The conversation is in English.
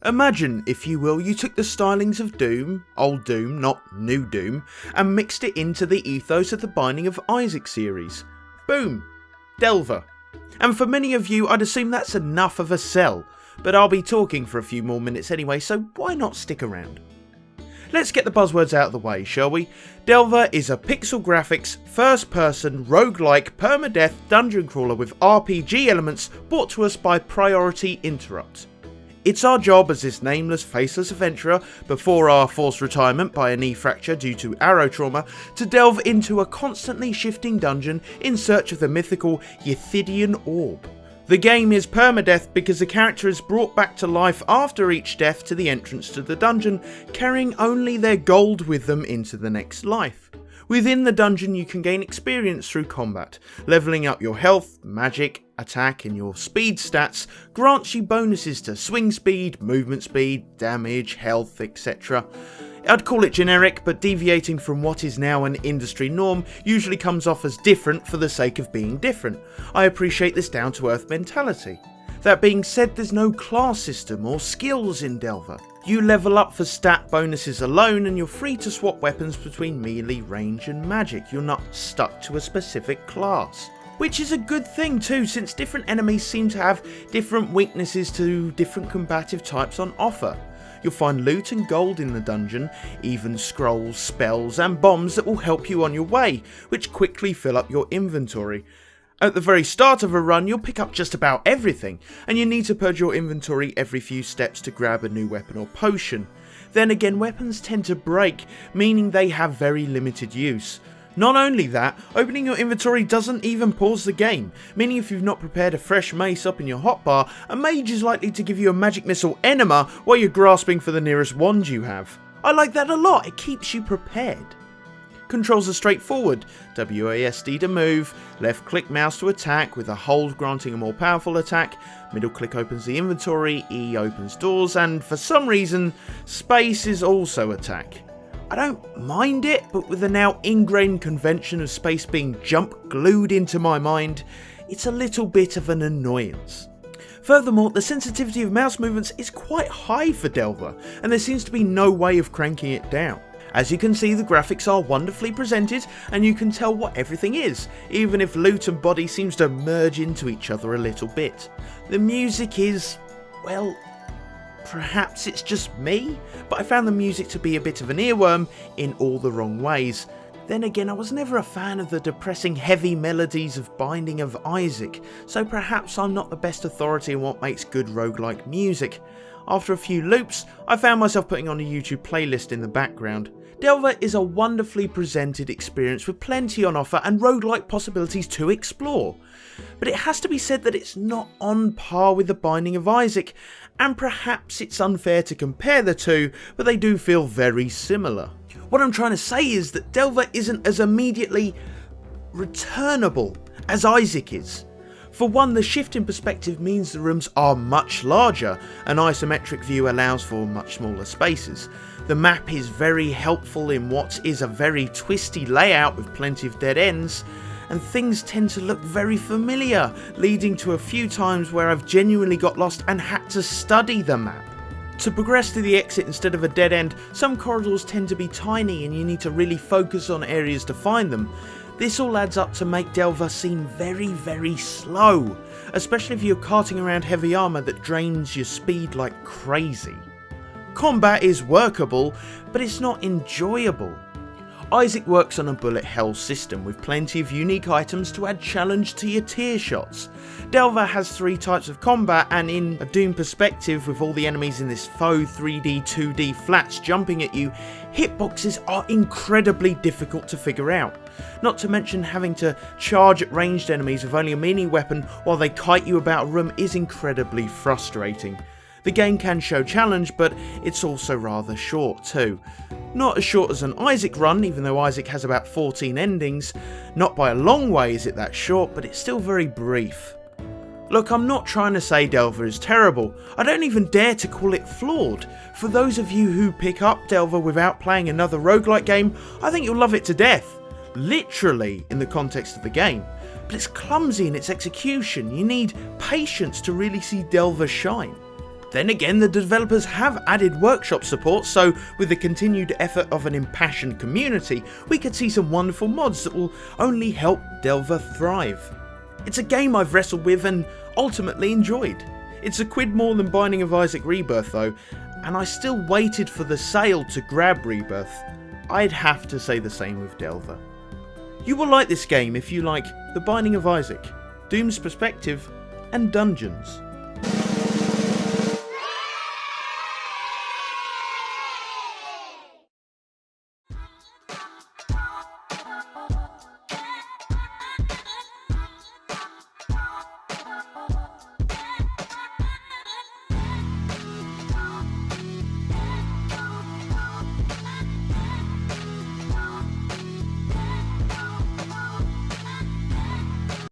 Imagine, if you will, you took the stylings of Doom, old Doom, not new Doom, and mixed it into the ethos of the Binding of Isaac series. Boom! Delver. And for many of you, I'd assume that's enough of a sell, but I'll be talking for a few more minutes anyway, so why not stick around? Let's get the buzzwords out of the way, shall we? Delver is a pixel graphics, first-person, roguelike, permadeath dungeon crawler with RPG elements brought to us by Priority Interrupt. It's our job as this nameless, faceless adventurer, before our forced retirement by a knee fracture due to arrow trauma, to delve into a constantly shifting dungeon in search of the mythical Ythidian Orb. The game is permadeath because the character is brought back to life after each death to the entrance to the dungeon, carrying only their gold with them into the next life. Within the dungeon you can gain experience through combat. Levelling up your health, magic, attack and your speed stats grants you bonuses to swing speed, movement speed, damage, health, etc. I'd call it generic, but deviating from what is now an industry norm usually comes off as different for the sake of being different. I appreciate this down-to-earth mentality. That being said, there's no class system or skills in Delver. You level up for stat bonuses alone and you're free to swap weapons between melee, range and magic. You're not stuck to a specific class. Which is a good thing too, since different enemies seem to have different weaknesses to different combative types on offer. You'll find loot and gold in the dungeon, even scrolls, spells and bombs that will help you on your way, which quickly fill up your inventory. At the very start of a run you'll pick up just about everything, and you need to purge your inventory every few steps to grab a new weapon or potion. Then again, weapons tend to break, meaning they have very limited use. Not only that, opening your inventory doesn't even pause the game, meaning if you've not prepared a fresh mace up in your hotbar, a mage is likely to give you a magic missile enema while you're grasping for the nearest wand you have. I like that a lot, it keeps you prepared. Controls are straightforward: WASD to move, left click mouse to attack with a hold granting a more powerful attack, middle click opens the inventory, E opens doors, and for some reason space is also attack. I don't mind it, but with the now ingrained convention of space being jump glued into my mind, it's a little bit of an annoyance. Furthermore, the sensitivity of mouse movements is quite high for Delver, and there seems to be no way of cranking it down. As you can see, the graphics are wonderfully presented and you can tell what everything is, even if loot and body seems to merge into each other a little bit. The music is, well, perhaps it's just me, but I found the music to be a bit of an earworm in all the wrong ways. Then again, I was never a fan of the depressing heavy melodies of Binding of Isaac, so perhaps I'm not the best authority on what makes good roguelike music. After a few loops, I found myself putting on a YouTube playlist in the background. Delver is a wonderfully presented experience with plenty on offer and roguelike possibilities to explore. But it has to be said that it's not on par with the Binding of Isaac, and perhaps it's unfair to compare the two, but they do feel very similar. What I'm trying to say is that Delver isn't as immediately returnable as Isaac is. For one, the shift in perspective means the rooms are much larger, an isometric view allows for much smaller spaces. The map is very helpful in what is a very twisty layout with plenty of dead ends, and things tend to look very familiar, leading to a few times where I've genuinely got lost and had to study the map. To progress to the exit instead of a dead end, some corridors tend to be tiny and you need to really focus on areas to find them. This all adds up to make Delver seem very slow, especially if you're carting around heavy armour that drains your speed like crazy. Combat is workable, but it's not enjoyable. Isaac works on a bullet hell system with plenty of unique items to add challenge to your tier shots. Delver has 3 types of combat, and in a Doom perspective with all the enemies in this faux 3D 2D flats jumping at you, hitboxes are incredibly difficult to figure out. Not to mention having to charge at ranged enemies with only a melee weapon while they kite you about a room is incredibly frustrating. The game can show challenge, but it's also rather short too. Not as short as an Isaac run, even though Isaac has about 14 endings. Not by a long way is it that short, but it's still very brief. Look, I'm not trying to say Delver is terrible. I don't even dare to call it flawed. For those of you who pick up Delver without playing another roguelike game, I think you'll love it to death. Literally, in the context of the game. But it's clumsy in its execution. You need patience to really see Delver shine. Then again, the developers have added workshop support, so with the continued effort of an impassioned community, we could see some wonderful mods that will only help Delver thrive. It's a game I've wrestled with and ultimately enjoyed. It's a quid more than Binding of Isaac Rebirth though, and I still waited for the sale to grab Rebirth. I'd have to say the same with Delver. You will like this game if you like The Binding of Isaac, Doom's Perspective, and Dungeons.